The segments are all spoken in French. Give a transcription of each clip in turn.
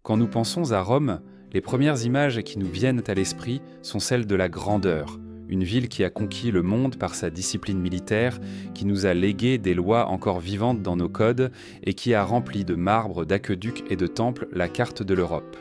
Quand nous pensons à Rome, les premières images qui nous viennent à l'esprit sont celles de la grandeur, une ville qui a conquis le monde par sa discipline militaire, qui nous a légué des lois encore vivantes dans nos codes et qui a rempli de marbre, d'aqueducs et de temples la carte de l'Europe.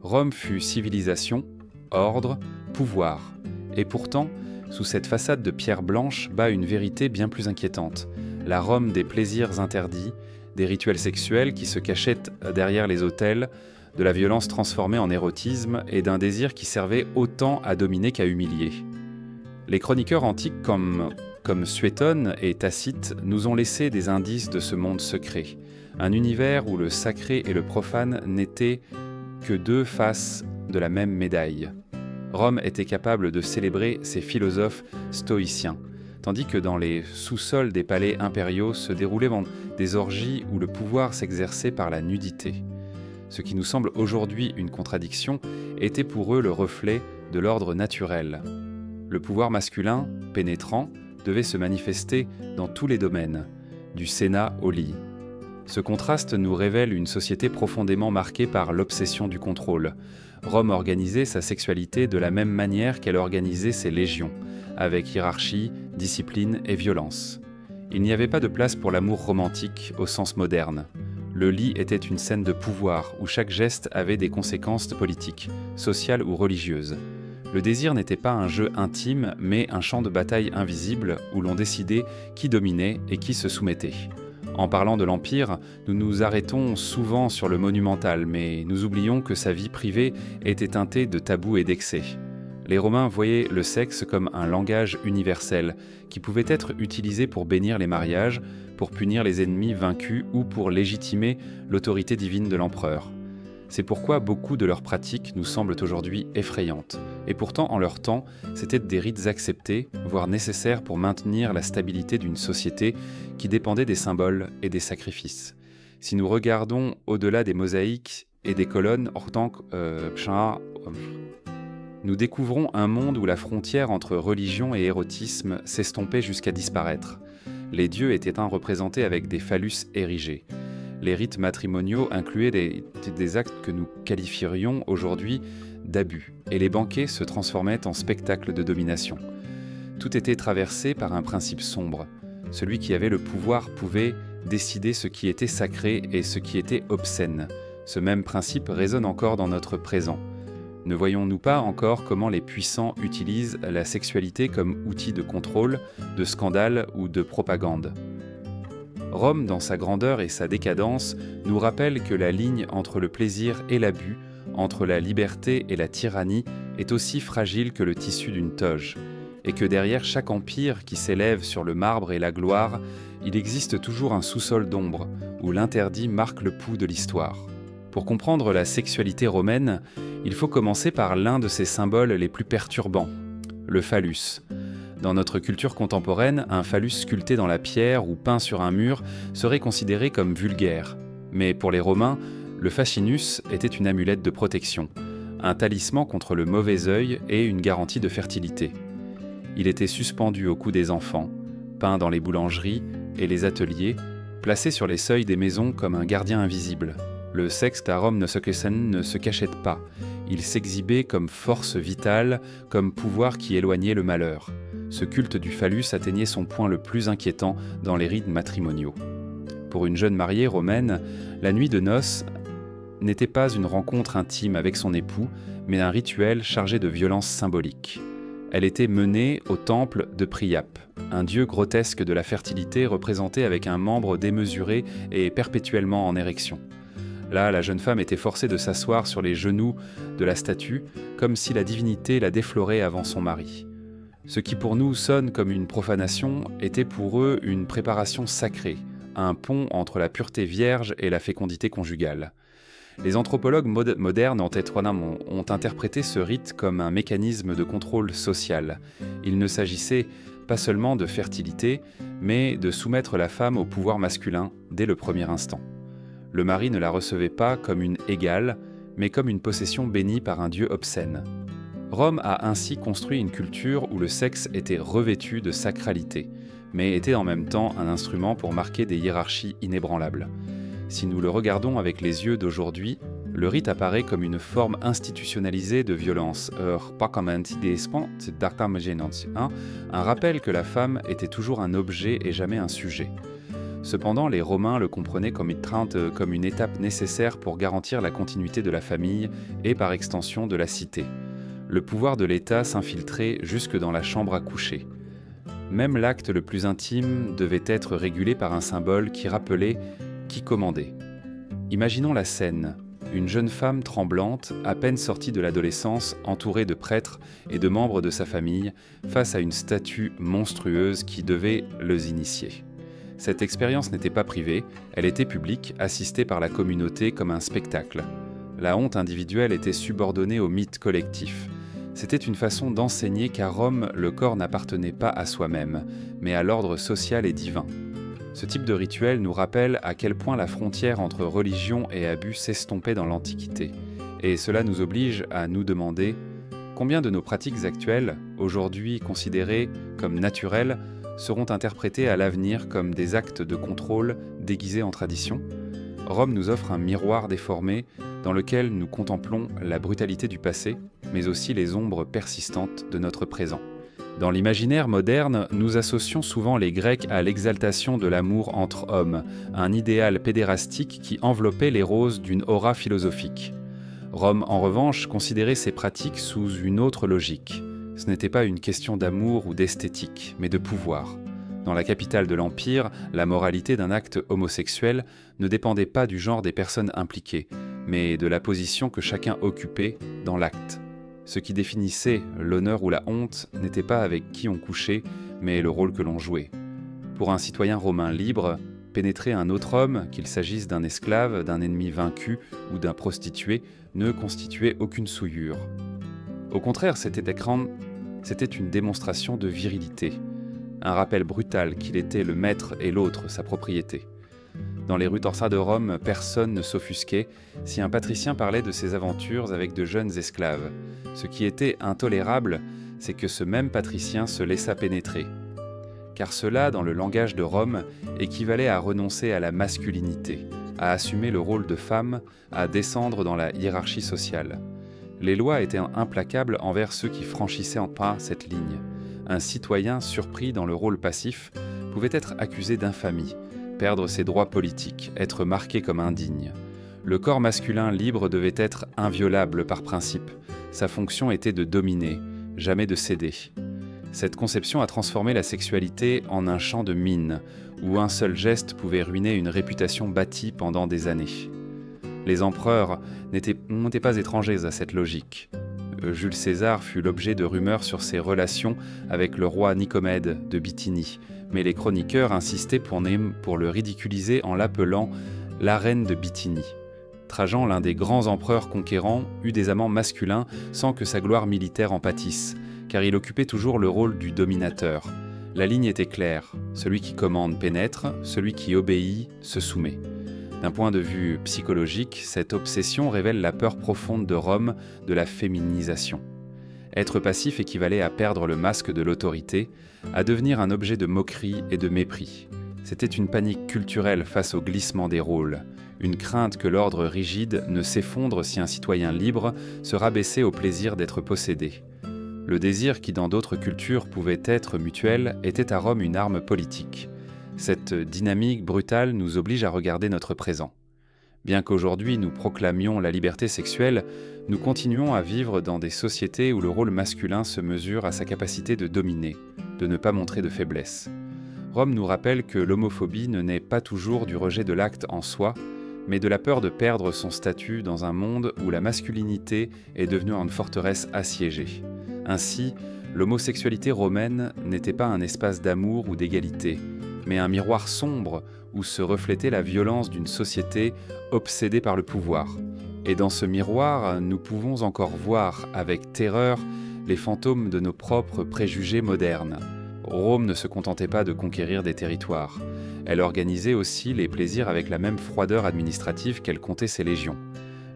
Rome fut civilisation, ordre, pouvoir. Et pourtant, sous cette façade de pierre blanche bat une vérité bien plus inquiétante. La Rome des plaisirs interdits, des rituels sexuels qui se cachaient derrière les autels, de la violence transformée en érotisme et d'un désir qui servait autant à dominer qu'à humilier. Les chroniqueurs antiques comme Suétone et Tacite nous ont laissé des indices de ce monde secret, un univers où le sacré et le profane n'étaient que deux faces de la même médaille. Rome était capable de célébrer ses philosophes stoïciens, tandis que dans les sous-sols des palais impériaux se déroulaient des orgies où le pouvoir s'exerçait par la nudité. Ce qui nous semble aujourd'hui une contradiction était pour eux le reflet de l'ordre naturel. Le pouvoir masculin, pénétrant, devait se manifester dans tous les domaines, du Sénat au lit. Ce contraste nous révèle une société profondément marquée par l'obsession du contrôle. Rome organisait sa sexualité de la même manière qu'elle organisait ses légions, avec hiérarchie, discipline et violence. Il n'y avait pas de place pour l'amour romantique au sens moderne. Le lit était une scène de pouvoir où chaque geste avait des conséquences politiques, sociales ou religieuses. Le désir n'était pas un jeu intime, mais un champ de bataille invisible où l'on décidait qui dominait et qui se soumettait. En parlant de l'Empire, nous nous arrêtons souvent sur le monumental, mais nous oublions que sa vie privée était teintée de tabous et d'excès. Les Romains voyaient le sexe comme un langage universel, qui pouvait être utilisé pour bénir les mariages, pour punir les ennemis vaincus ou pour légitimer l'autorité divine de l'empereur. C'est pourquoi beaucoup de leurs pratiques nous semblent aujourd'hui effrayantes. Et pourtant, en leur temps, c'étaient des rites acceptés, voire nécessaires pour maintenir la stabilité d'une société qui dépendait des symboles et des sacrifices. Si nous regardons au-delà des mosaïques et des colonnes, nous découvrons un monde où la frontière entre religion et érotisme s'estompait jusqu'à disparaître. Les dieux étaient représentés avec des phallus érigés. Les rites matrimoniaux incluaient des actes que nous qualifierions aujourd'hui d'abus, et les banquets se transformaient en spectacles de domination. Tout était traversé par un principe sombre. Celui qui avait le pouvoir pouvait décider ce qui était sacré et ce qui était obscène. Ce même principe résonne encore dans notre présent. Ne voyons-nous pas encore comment les puissants utilisent la sexualité comme outil de contrôle, de scandale ou de propagande ? Rome, dans sa grandeur et sa décadence, nous rappelle que la ligne entre le plaisir et l'abus, entre la liberté et la tyrannie, est aussi fragile que le tissu d'une toge, et que derrière chaque empire qui s'élève sur le marbre et la gloire, il existe toujours un sous-sol d'ombre, où l'interdit marque le pouls de l'histoire. Pour comprendre la sexualité romaine, il faut commencer par l'un de ses symboles les plus perturbants, le phallus. Dans notre culture contemporaine, un phallus sculpté dans la pierre ou peint sur un mur serait considéré comme vulgaire. Mais pour les Romains, le fascinus était une amulette de protection, un talisman contre le mauvais œil et une garantie de fertilité. Il était suspendu au cou des enfants, peint dans les boulangeries et les ateliers, placé sur les seuils des maisons comme un gardien invisible. Le sexe à Rome ne se cachait pas, il s'exhibait comme force vitale, comme pouvoir qui éloignait le malheur. Ce culte du phallus atteignait son point le plus inquiétant dans les rites matrimoniaux. Pour une jeune mariée romaine, la nuit de noces n'était pas une rencontre intime avec son époux, mais un rituel chargé de violence symbolique. Elle était menée au temple de Priape, un dieu grotesque de la fertilité représenté avec un membre démesuré et perpétuellement en érection. Là, la jeune femme était forcée de s'asseoir sur les genoux de la statue, comme si la divinité la déflorait avant son mari. Ce qui pour nous sonne comme une profanation était pour eux une préparation sacrée, un pont entre la pureté vierge et la fécondité conjugale. Les anthropologues modernes ont interprété ce rite comme un mécanisme de contrôle social. Il ne s'agissait pas seulement de fertilité, mais de soumettre la femme au pouvoir masculin dès le premier instant. Le mari ne la recevait pas comme une égale, mais comme une possession bénie par un dieu obscène. Rome a ainsi construit une culture où le sexe était revêtu de sacralité, mais était en même temps un instrument pour marquer des hiérarchies inébranlables. Si nous le regardons avec les yeux d'aujourd'hui, Le rite apparaît comme une forme institutionnalisée de violence, un rappel que la femme était toujours un objet et jamais un sujet. Cependant, les Romains le comprenaient comme une étape nécessaire pour garantir la continuité de la famille et par extension de la cité. Le pouvoir de l'État s'infiltrait jusque dans la chambre à coucher. Même l'acte le plus intime devait être régulé par un symbole qui rappelait qui commandait. Imaginons la scène. Une jeune femme tremblante, à peine sortie de l'adolescence, entourée de prêtres et de membres de sa famille, face à une statue monstrueuse qui devait les initier. Cette expérience n'était pas privée, elle était publique, assistée par la communauté comme un spectacle. La honte individuelle était subordonnée au mythe collectif. C'était une façon d'enseigner qu'à Rome, le corps n'appartenait pas à soi-même, mais à l'ordre social et divin. Ce type de rituel nous rappelle à quel point la frontière entre religion et abus s'estompait dans l'Antiquité. Et cela nous oblige à nous demander combien de nos pratiques actuelles, aujourd'hui considérées comme naturelles, seront interprétées à l'avenir comme des actes de contrôle déguisés en tradition. Rome nous offre un miroir déformé dans lequel nous contemplons la brutalité du passé, mais aussi les ombres persistantes de notre présent. Dans l'imaginaire moderne, nous associons souvent les Grecs à l'exaltation de l'amour entre hommes, un idéal pédérastique qui enveloppait les roses d'une aura philosophique. Rome, en revanche, considérait ces pratiques sous une autre logique. Ce n'était pas une question d'amour ou d'esthétique, mais de pouvoir. Dans la capitale de l'Empire, la moralité d'un acte homosexuel ne dépendait pas du genre des personnes impliquées, mais de la position que chacun occupait dans l'acte. Ce qui définissait l'honneur ou la honte n'était pas avec qui on couchait, mais le rôle que l'on jouait. Pour un citoyen romain libre, pénétrer un autre homme, qu'il s'agisse d'un esclave, d'un ennemi vaincu ou d'un prostitué, ne constituait aucune souillure. Au contraire, c'était une démonstration de virilité, un rappel brutal qu'il était le maître et l'autre sa propriété. Dans les rues torsa de Rome, personne ne s'offusquait si un patricien parlait de ses aventures avec de jeunes esclaves. Ce qui était intolérable, c'est que ce même patricien se laissa pénétrer. Car cela, dans le langage de Rome, équivalait à renoncer à la masculinité, à assumer le rôle de femme, à descendre dans la hiérarchie sociale. Les lois étaient implacables envers ceux qui franchissaient en pas cette ligne. Un citoyen surpris dans le rôle passif pouvait être accusé d'infamie, perdre ses droits politiques, être marqué comme indigne. Le corps masculin libre devait être inviolable par principe. Sa fonction était de dominer, jamais de céder. Cette conception a transformé la sexualité en un champ de mine, où un seul geste pouvait ruiner une réputation bâtie pendant des années. Les empereurs n'étaient pas étrangers à cette logique. Jules César fut l'objet de rumeurs sur ses relations avec le roi Nicomède de Bithynie, mais les chroniqueurs insistaient pour le ridiculiser en l'appelant « la reine de Bithynie ». Trajan, l'un des grands empereurs conquérants, eut des amants masculins sans que sa gloire militaire en pâtisse, car il occupait toujours le rôle du dominateur. La ligne était claire, celui qui commande pénètre, celui qui obéit se soumet. D'un point de vue psychologique, cette obsession révèle la peur profonde de Rome de la féminisation. Être passif équivalait à perdre le masque de l'autorité, à devenir un objet de moquerie et de mépris. C'était une panique culturelle face au glissement des rôles, une crainte que l'ordre rigide ne s'effondre si un citoyen libre se rabaissait au plaisir d'être possédé. Le désir qui dans d'autres cultures pouvait être mutuel était à Rome une arme politique. Cette dynamique brutale nous oblige à regarder notre présent. Bien qu'aujourd'hui nous proclamions la liberté sexuelle, nous continuons à vivre dans des sociétés où le rôle masculin se mesure à sa capacité de dominer, de ne pas montrer de faiblesse. Rome nous rappelle que l'homophobie ne naît pas toujours du rejet de l'acte en soi, mais de la peur de perdre son statut dans un monde où la masculinité est devenue une forteresse assiégée. Ainsi, l'homosexualité romaine n'était pas un espace d'amour ou d'égalité, mais un miroir sombre où se reflétait la violence d'une société obsédée par le pouvoir. Et dans ce miroir, nous pouvons encore voir avec terreur les fantômes de nos propres préjugés modernes. Rome ne se contentait pas de conquérir des territoires. Elle organisait aussi les plaisirs avec la même froideur administrative qu'elle comptait ses légions.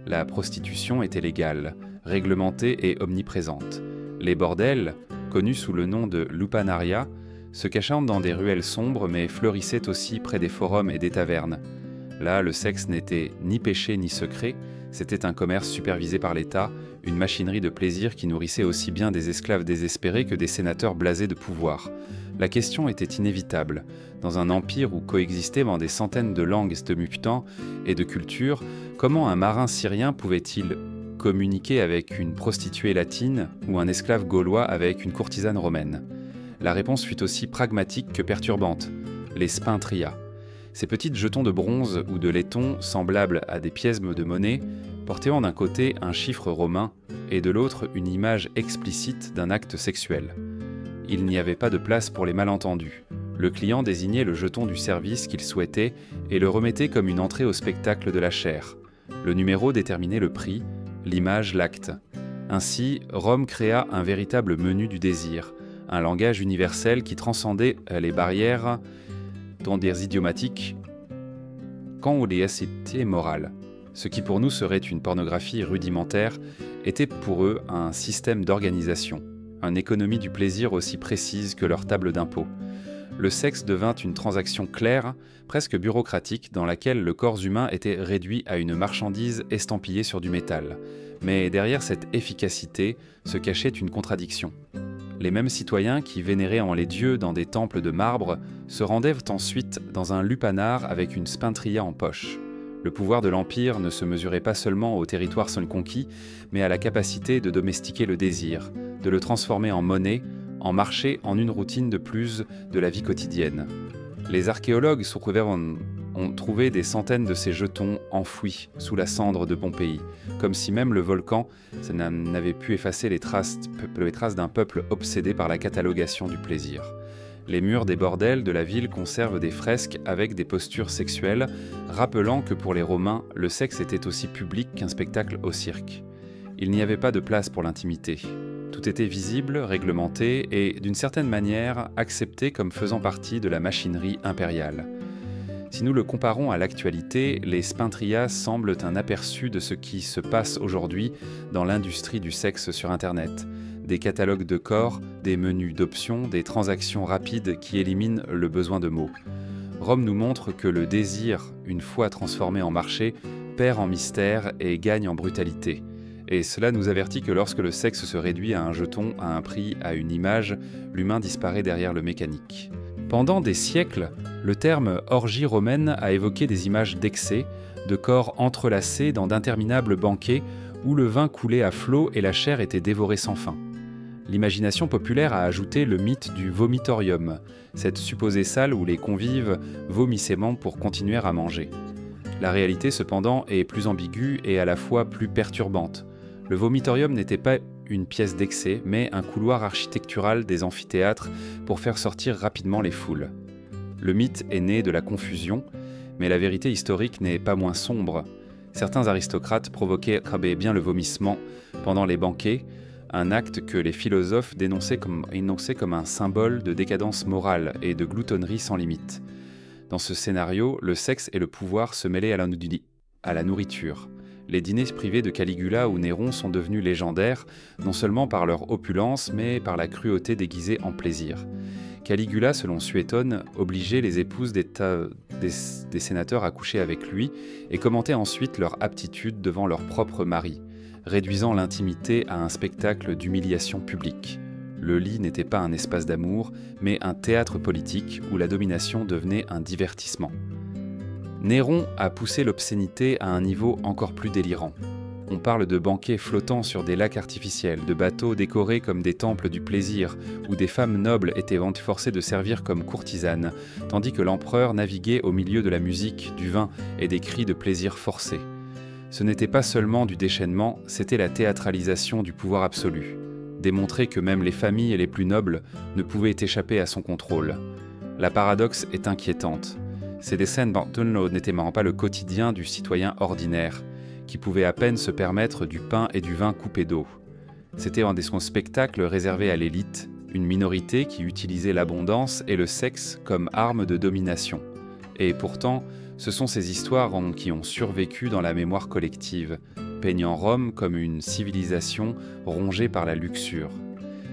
La prostitution était légale, réglementée et omniprésente. Les bordels, connus sous le nom de lupanaria, se cachaient dans des ruelles sombres mais fleurissaient aussi près des forums et des tavernes. Là, le sexe n'était ni péché ni secret, c'était un commerce supervisé par l'État, une machinerie de plaisir qui nourrissait aussi bien des esclaves désespérés que des sénateurs blasés de pouvoir. La question était inévitable. Dans un empire où coexistaient des centaines de langues mutant et de cultures, comment un marin syrien pouvait-il communiquer avec une prostituée latine ou un esclave gaulois avec une courtisane romaine? La réponse fut aussi pragmatique que perturbante, les spintria. Ces petites jetons de bronze ou de laiton semblables à des pièces de monnaie, portant d'un côté un chiffre romain et de l'autre une image explicite d'un acte sexuel. Il n'y avait pas de place pour les malentendus. Le client désignait le jeton du service qu'il souhaitait et le remettait comme une entrée au spectacle de la chair. Le numéro déterminait le prix, l'image l'acte. Ainsi, Rome créa un véritable menu du désir, un langage universel qui transcendait les barrières dans des idiomatiques quand on les était morales. Ce qui pour nous serait une pornographie rudimentaire était pour eux un système d'organisation, une économie du plaisir aussi précise que leur table d'impôt. Le sexe devint une transaction claire, presque bureaucratique, dans laquelle le corps humain était réduit à une marchandise estampillée sur du métal. Mais derrière cette efficacité se cachait une contradiction. Les mêmes citoyens qui vénéraient en les dieux dans des temples de marbre se rendaient ensuite dans un lupanar avec une spintria en poche. Le pouvoir de l'Empire ne se mesurait pas seulement au territoire seul conquis, mais à la capacité de domestiquer le désir, de le transformer en monnaie, en marché, en une routine de plus de la vie quotidienne. Les archéologues ont trouvé des centaines de ces jetons enfouis sous la cendre de Pompéi, comme si même le volcan n'avait pu effacer les traces d'un peuple obsédé par la catalogation du plaisir. Les murs des bordels de la ville conservent des fresques avec des postures sexuelles, rappelant que pour les Romains, le sexe était aussi public qu'un spectacle au cirque. Il n'y avait pas de place pour l'intimité. Tout était visible, réglementé et, d'une certaine manière, accepté comme faisant partie de la machinerie impériale. Si nous le comparons à l'actualité, les spintrias semblent un aperçu de ce qui se passe aujourd'hui dans l'industrie du sexe sur Internet. Des catalogues de corps, des menus d'options, des transactions rapides qui éliminent le besoin de mots. Rome nous montre que le désir, une fois transformé en marché, perd en mystère et gagne en brutalité. Et cela nous avertit que lorsque le sexe se réduit à un jeton, à un prix, à une image, l'humain disparaît derrière le mécanique. Pendant des siècles, le terme orgie romaine a évoqué des images d'excès, de corps entrelacés dans d'interminables banquets où le vin coulait à flots et la chair était dévorée sans fin. L'imagination populaire a ajouté le mythe du vomitorium, cette supposée salle où les convives vomissaient pour continuer à manger. La réalité cependant est plus ambiguë et à la fois plus perturbante. Le vomitorium n'était pas une pièce d'excès, mais un couloir architectural des amphithéâtres pour faire sortir rapidement les foules. Le mythe est né de la confusion, mais la vérité historique n'est pas moins sombre. Certains aristocrates provoquaient bien le vomissement pendant les banquets, un acte que les philosophes énonçaient comme un symbole de décadence morale et de gloutonnerie sans limite. Dans ce scénario, le sexe et le pouvoir se mêlaient à la nourriture. Les dîners privés de Caligula ou Néron sont devenus légendaires, non seulement par leur opulence, mais par la cruauté déguisée en plaisir. Caligula, selon Suétone, obligeait les épouses des sénateurs à coucher avec lui et commentait ensuite leur aptitude devant leur propre mari, réduisant l'intimité à un spectacle d'humiliation publique. Le lit n'était pas un espace d'amour, mais un théâtre politique où la domination devenait un divertissement. Néron a poussé l'obscénité à un niveau encore plus délirant. On parle de banquets flottants sur des lacs artificiels, de bateaux décorés comme des temples du plaisir, où des femmes nobles étaient forcées de servir comme courtisanes, tandis que l'empereur naviguait au milieu de la musique, du vin et des cris de plaisir forcés. Ce n'était pas seulement du déchaînement, c'était la théâtralisation du pouvoir absolu. Démontrer que même les familles les plus nobles ne pouvaient échapper à son contrôle. La paradoxe est inquiétante. Ces scènes n'étaient pas le quotidien du citoyen ordinaire, qui pouvait à peine se permettre du pain et du vin coupés d'eau. C'était un des spectacles réservé à l'élite, une minorité qui utilisait l'abondance et le sexe comme arme de domination. Et pourtant, ce sont ces histoires qui ont survécu dans la mémoire collective, peignant Rome comme une civilisation rongée par la luxure.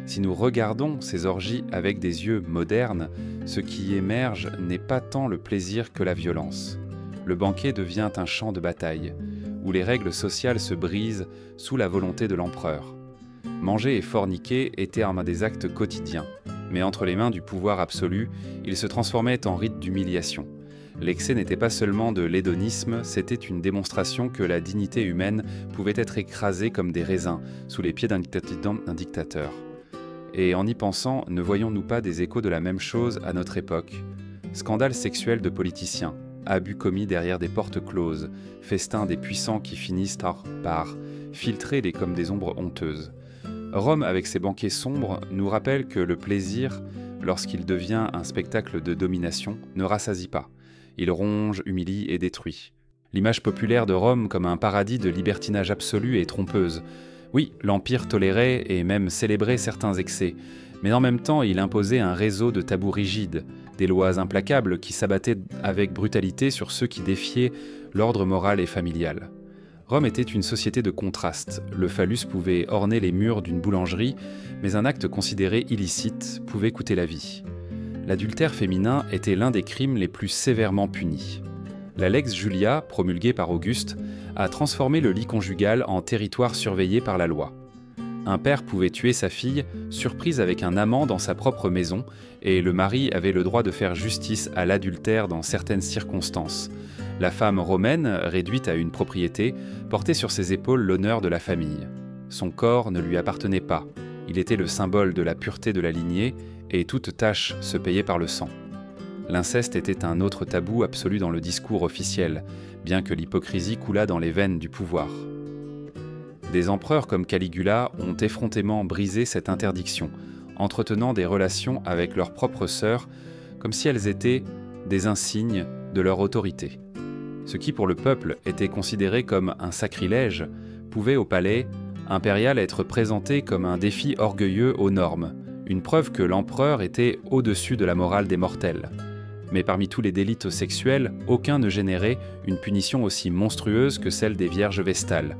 Si nous regardons ces orgies avec des yeux modernes, ce qui émerge n'est pas tant le plaisir que la violence. le banquet devient un champ de bataille, où les règles sociales se brisent sous la volonté de l'empereur. Manger et forniquer étaient un des actes quotidiens, mais entre les mains du pouvoir absolu, ils se transformaient en rite d'humiliation. L'excès n'était pas seulement de l'hédonisme, c'était une démonstration que la dignité humaine pouvait être écrasée comme des raisins sous les pieds d'un dictateur. Et en y pensant, ne voyons-nous pas des échos de la même chose à notre époque ? Scandales sexuels de politiciens, abus commis derrière des portes closes, festins des puissants qui finissent par filtrer comme des ombres honteuses. Rome, avec ses banquets sombres, nous rappelle que le plaisir, lorsqu'il devient un spectacle de domination, ne rassasie pas. Il ronge, humilie et détruit. L'image populaire de Rome comme un paradis de libertinage absolu est trompeuse. Oui, l'Empire tolérait et même célébrait certains excès, mais en même temps il imposait un réseau de tabous rigides, des lois implacables qui s'abattaient avec brutalité sur ceux qui défiaient l'ordre moral et familial. Rome était une société de contrastes. Le phallus pouvait orner les murs d'une boulangerie, mais un acte considéré illicite pouvait coûter la vie. L'adultère féminin était l'un des crimes les plus sévèrement punis. La Lex Julia, promulguée par Auguste, a transformé le lit conjugal en territoire surveillé par la loi. Un père pouvait tuer sa fille, surprise avec un amant dans sa propre maison, et le mari avait le droit de faire justice à l'adultère dans certaines circonstances. La femme romaine, réduite à une propriété, portait sur ses épaules l'honneur de la famille. Son corps ne lui appartenait pas. Il était le symbole de la pureté de la lignée, et toute tâche se payait par le sang. L'inceste était un autre tabou absolu dans le discours officiel, bien que l'hypocrisie coulât dans les veines du pouvoir. Des empereurs comme Caligula ont effrontément brisé cette interdiction, entretenant des relations avec leurs propres sœurs, comme si elles étaient des insignes de leur autorité. Ce qui pour le peuple était considéré comme un sacrilège, pouvait au palais impérial être présenté comme un défi orgueilleux aux normes, une preuve que l'empereur était au-dessus de la morale des mortels. Mais parmi tous les délits sexuels, aucun ne générait une punition aussi monstrueuse que celle des vierges vestales.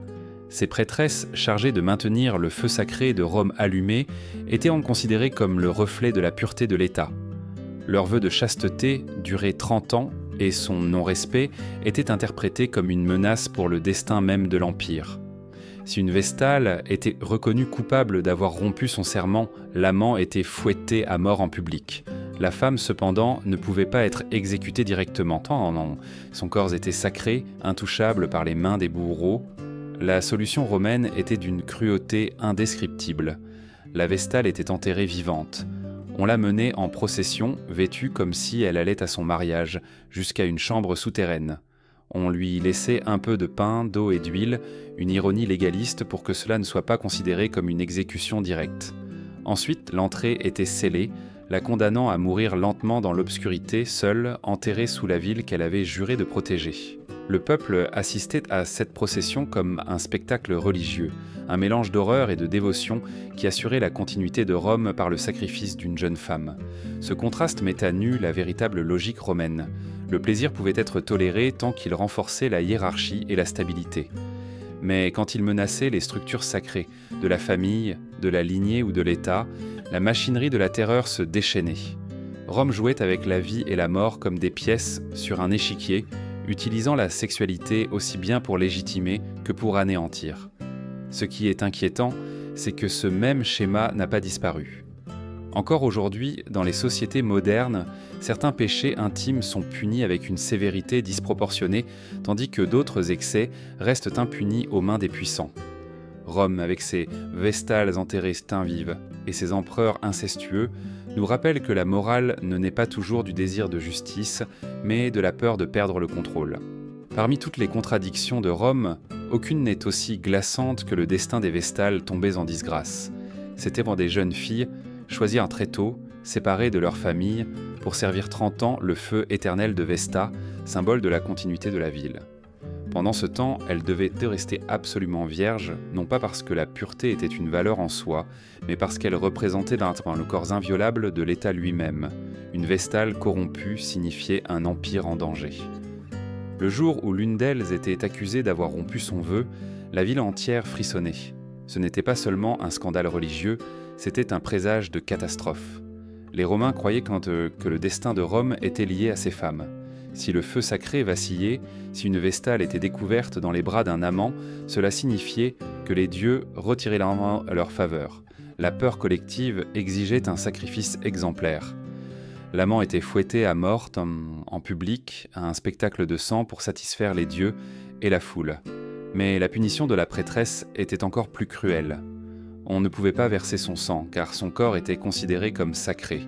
Ces prêtresses, chargées de maintenir le feu sacré de Rome allumé, étaient considérées comme le reflet de la pureté de l'État. Leur vœu de chasteté durait 30 ans et son non-respect était interprété comme une menace pour le destin même de l'Empire. Si une Vestale était reconnue coupable d'avoir rompu son serment, l'amant était fouetté à mort en public. La femme, cependant, ne pouvait pas être exécutée directement, tant son corps était sacré, intouchable par les mains des bourreaux. La solution romaine était d'une cruauté indescriptible. La Vestale était enterrée vivante. On la menait en procession, vêtue comme si elle allait à son mariage, jusqu'à une chambre souterraine. On lui laissait un peu de pain, d'eau et d'huile, une ironie légaliste pour que cela ne soit pas considéré comme une exécution directe. Ensuite, l'entrée était scellée, la condamnant à mourir lentement dans l'obscurité, seule, enterrée sous la ville qu'elle avait juré de protéger. Le peuple assistait à cette procession comme un spectacle religieux, un mélange d'horreur et de dévotion qui assurait la continuité de Rome par le sacrifice d'une jeune femme. Ce contraste met à nu la véritable logique romaine. Le plaisir pouvait être toléré tant qu'il renforçait la hiérarchie et la stabilité. Mais quand il menaçait les structures sacrées, de la famille, de la lignée ou de l'État, la machinerie de la terreur se déchaînait. Rome jouait avec la vie et la mort comme des pièces sur un échiquier, utilisant la sexualité aussi bien pour légitimer que pour anéantir. Ce qui est inquiétant, c'est que ce même schéma n'a pas disparu. Encore aujourd'hui, dans les sociétés modernes, certains péchés intimes sont punis avec une sévérité disproportionnée, tandis que d'autres excès restent impunis aux mains des puissants. Rome, avec ses Vestales enterrées stins vives et ses empereurs incestueux, nous rappelle que la morale ne naît pas toujours du désir de justice, mais de la peur de perdre le contrôle. Parmi toutes les contradictions de Rome, aucune n'est aussi glaçante que le destin des Vestales tombées en disgrâce. C'étaient pour des jeunes filles, choisir très tôt, séparées de leur famille, pour servir 30 ans le feu éternel de Vesta, symbole de la continuité de la ville. Pendant ce temps, elles devaient rester absolument vierges, non pas parce que la pureté était une valeur en soi, mais parce qu'elle représentait le corps inviolable de l'État lui-même. Une Vestale corrompue signifiait un empire en danger. Le jour où l'une d'elles était accusée d'avoir rompu son vœu, la ville entière frissonnait. Ce n'était pas seulement un scandale religieux, c'était un présage de catastrophe. Les Romains croyaient que le destin de Rome était lié à ces femmes. Si le feu sacré vacillait, si une vestale était découverte dans les bras d'un amant, cela signifiait que les dieux retiraient leur main à leur faveur. La peur collective exigeait un sacrifice exemplaire. L'amant était fouetté à mort en public, à un spectacle de sang pour satisfaire les dieux et la foule. Mais la punition de la prêtresse était encore plus cruelle. On ne pouvait pas verser son sang, car son corps était considéré comme sacré.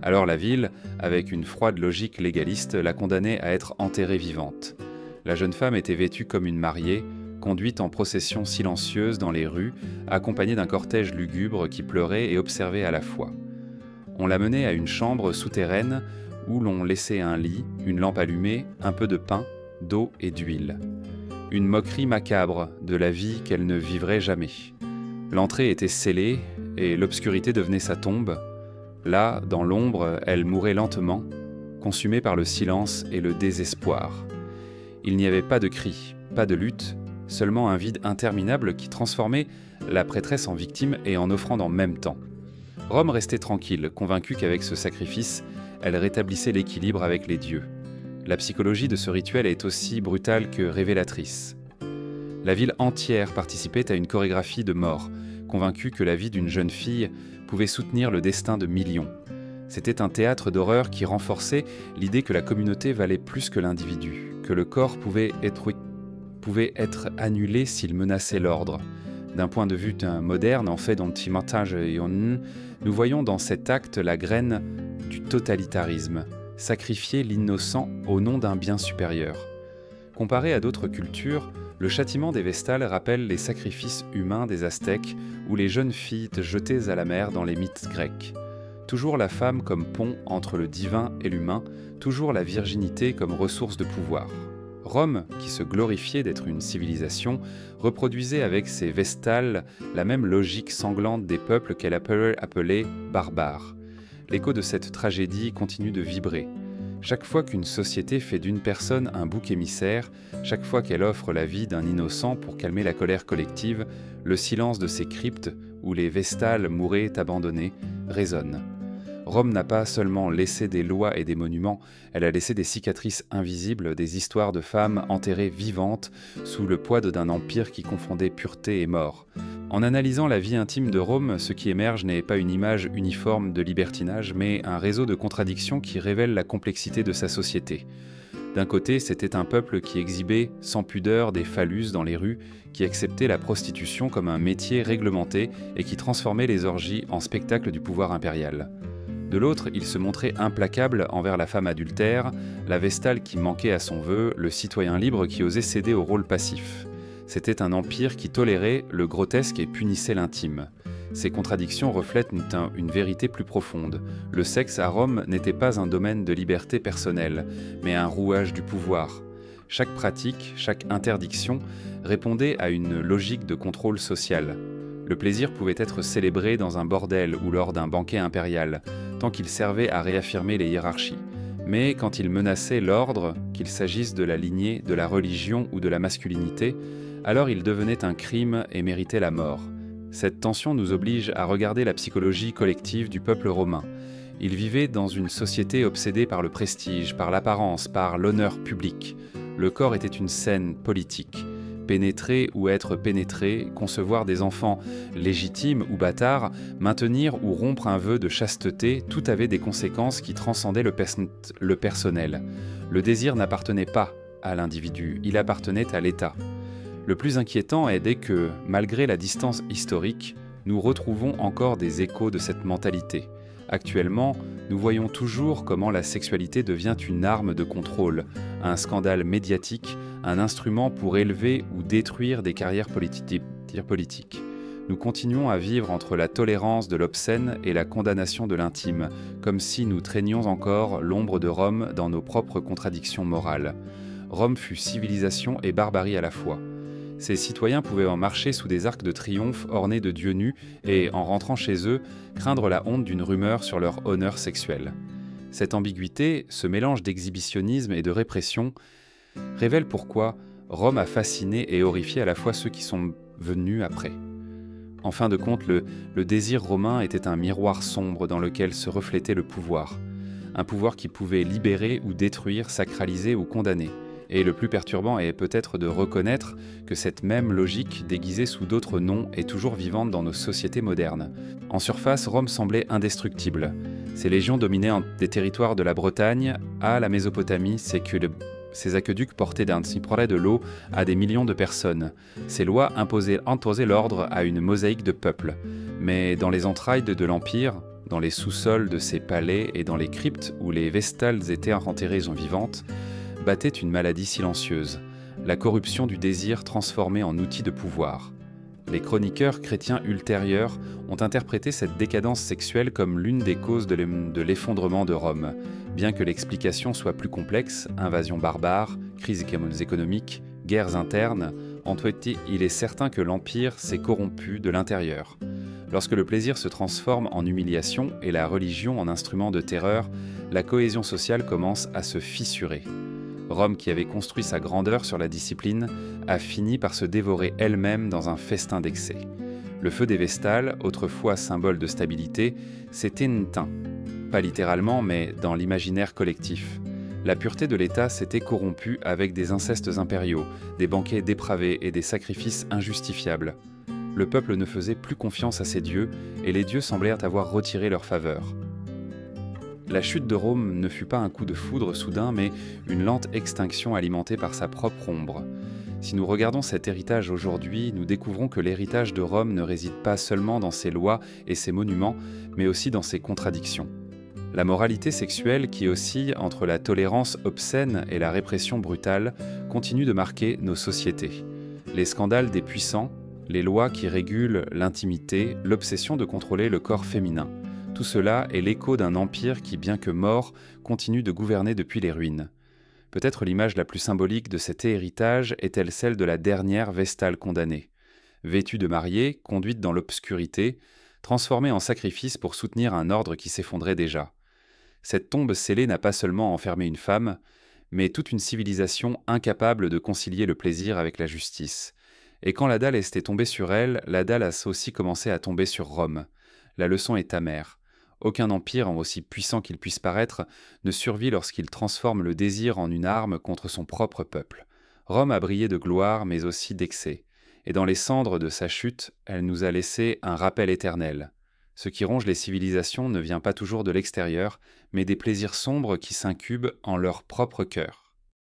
Alors la ville, avec une froide logique légaliste, la condamnait à être enterrée vivante. La jeune femme était vêtue comme une mariée, conduite en procession silencieuse dans les rues, accompagnée d'un cortège lugubre qui pleurait et observait à la fois. On la menait à une chambre souterraine où l'on laissait un lit, une lampe allumée, un peu de pain, d'eau et d'huile. Une moquerie macabre de la vie qu'elle ne vivrait jamais. L'entrée était scellée et l'obscurité devenait sa tombe. Là, dans l'ombre, elle mourait lentement, consumée par le silence et le désespoir. Il n'y avait pas de cris, pas de lutte, seulement un vide interminable qui transformait la prêtresse en victime et en offrande en même temps. Rome restait tranquille, convaincue qu'avec ce sacrifice, elle rétablissait l'équilibre avec les dieux. La psychologie de ce rituel est aussi brutale que révélatrice. La ville entière participait à une chorégraphie de mort, convaincue que la vie d'une jeune fille pouvait soutenir le destin de millions. C'était un théâtre d'horreur qui renforçait l'idée que la communauté valait plus que l'individu, que le corps pouvait être annulé s'il menaçait l'ordre. D'un point de vue moderne, en fait, nous voyons dans cet acte la graine du totalitarisme, sacrifier l'innocent au nom d'un bien supérieur. Comparé à d'autres cultures, le châtiment des Vestales rappelle les sacrifices humains des Aztèques ou les jeunes filles jetées à la mer dans les mythes grecs. Toujours la femme comme pont entre le divin et l'humain, toujours la virginité comme ressource de pouvoir. Rome, qui se glorifiait d'être une civilisation, reproduisait avec ses Vestales la même logique sanglante des peuples qu'elle appelait barbares. L'écho de cette tragédie continue de vibrer. Chaque fois qu'une société fait d'une personne un bouc émissaire, chaque fois qu'elle offre la vie d'un innocent pour calmer la colère collective, le silence de ces cryptes où les Vestales mouraient abandonnés résonne. Rome n'a pas seulement laissé des lois et des monuments, elle a laissé des cicatrices invisibles, des histoires de femmes enterrées vivantes sous le poids d'un empire qui confondait pureté et mort. En analysant la vie intime de Rome, ce qui émerge n'est pas une image uniforme de libertinage, mais un réseau de contradictions qui révèle la complexité de sa société. D'un côté, c'était un peuple qui exhibait sans pudeur des phallus dans les rues, qui acceptait la prostitution comme un métier réglementé et qui transformait les orgies en spectacle du pouvoir impérial. De l'autre, il se montrait implacable envers la femme adultère, la Vestale qui manquait à son vœu, le citoyen libre qui osait céder au rôle passif. C'était un empire qui tolérait le grotesque et punissait l'intime. Ces contradictions reflètent une vérité plus profonde. Le sexe à Rome n'était pas un domaine de liberté personnelle, mais un rouage du pouvoir. Chaque pratique, chaque interdiction répondait à une logique de contrôle social. Le plaisir pouvait être célébré dans un bordel ou lors d'un banquet impérial, tant qu'il servait à réaffirmer les hiérarchies. Mais quand il menaçait l'ordre, qu'il s'agisse de la lignée, de la religion ou de la masculinité, alors il devenait un crime et méritait la mort. Cette tension nous oblige à regarder la psychologie collective du peuple romain. Il vivait dans une société obsédée par le prestige, par l'apparence, par l'honneur public. Le corps était une scène politique. Pénétrer ou être pénétré, concevoir des enfants légitimes ou bâtards, maintenir ou rompre un vœu de chasteté, tout avait des conséquences qui transcendaient le personnel. Le désir n'appartenait pas à l'individu, il appartenait à l'État. Le plus inquiétant est que, malgré la distance historique, nous retrouvons encore des échos de cette mentalité. Actuellement, nous voyons toujours comment la sexualité devient une arme de contrôle, un scandale médiatique, un instrument pour élever ou détruire des carrières politiques. Nous continuons à vivre entre la tolérance de l'obscène et la condamnation de l'intime, comme si nous traînions encore l'ombre de Rome dans nos propres contradictions morales. Rome fut civilisation et barbarie à la fois. Ses citoyens pouvaient en marcher sous des arcs de triomphe ornés de dieux nus et, en rentrant chez eux, craindre la honte d'une rumeur sur leur honneur sexuel. Cette ambiguïté, ce mélange d'exhibitionnisme et de répression, révèle pourquoi Rome a fasciné et horrifié à la fois ceux qui sont venus après. En fin de compte, le désir romain était un miroir sombre dans lequel se reflétait le pouvoir. un pouvoir qui pouvait libérer ou détruire, sacraliser ou condamner. Et le plus perturbant est peut-être de reconnaître que cette même logique, déguisée sous d'autres noms, est toujours vivante dans nos sociétés modernes. En surface, Rome semblait indestructible. Ses légions dominaient des territoires de la Bretagne à la Mésopotamie, ses aqueducs portaient d'un cyprès de l'eau à des millions de personnes. Ses lois imposaient l'ordre à une mosaïque de peuples. Mais dans les entrailles de l'Empire, dans les sous-sols de ses palais et dans les cryptes où les vestales étaient enterrées en vivantes, battait une maladie silencieuse, la corruption du désir transformée en outil de pouvoir. Les chrétiens ultérieurs ont interprété cette décadence sexuelle comme l'une des causes de l'effondrement de Rome. Bien que l'explication soit plus complexe, invasions barbares, crises économiques, guerres internes, en tout cas, il est certain que l'Empire s'est corrompu de l'intérieur. Lorsque le plaisir se transforme en humiliation et la religion en instrument de terreur, la cohésion sociale commence à se fissurer. Rome, qui avait construit sa grandeur sur la discipline, a fini par se dévorer elle-même dans un festin d'excès. Le feu des Vestales, autrefois symbole de stabilité, s'est éteint. Pas littéralement, mais dans l'imaginaire collectif. La pureté de l'État s'était corrompue avec des incestes impériaux, des banquets dépravés et des sacrifices injustifiables. Le peuple ne faisait plus confiance à ses dieux, et les dieux semblaient avoir retiré leur faveur. La chute de Rome ne fut pas un coup de foudre soudain, mais une lente extinction alimentée par sa propre ombre. Si nous regardons cet héritage aujourd'hui, nous découvrons que l'héritage de Rome ne réside pas seulement dans ses lois et ses monuments, mais aussi dans ses contradictions. La moralité sexuelle, qui oscille entre la tolérance obscène et la répression brutale, continue de marquer nos sociétés. Les scandales des puissants, les lois qui régulent l'intimité, l'obsession de contrôler le corps féminin. Tout cela est l'écho d'un empire qui, bien que mort, continue de gouverner depuis les ruines. Peut-être l'image la plus symbolique de cet héritage est-elle celle de la dernière Vestale condamnée. Vêtue de mariée, conduite dans l'obscurité, transformée en sacrifice pour soutenir un ordre qui s'effondrait déjà. Cette tombe scellée n'a pas seulement enfermé une femme, mais toute une civilisation incapable de concilier le plaisir avec la justice. Et quand la dalle était tombée sur elle, la dalle a aussi commencé à tomber sur Rome. La leçon est amère. Aucun empire, aussi puissant qu'il puisse paraître, ne survit lorsqu'il transforme le désir en une arme contre son propre peuple. Rome a brillé de gloire, mais aussi d'excès. Et dans les cendres de sa chute, elle nous a laissé un rappel éternel. Ce qui ronge les civilisations ne vient pas toujours de l'extérieur, mais des plaisirs sombres qui s'incubent en leur propre cœur.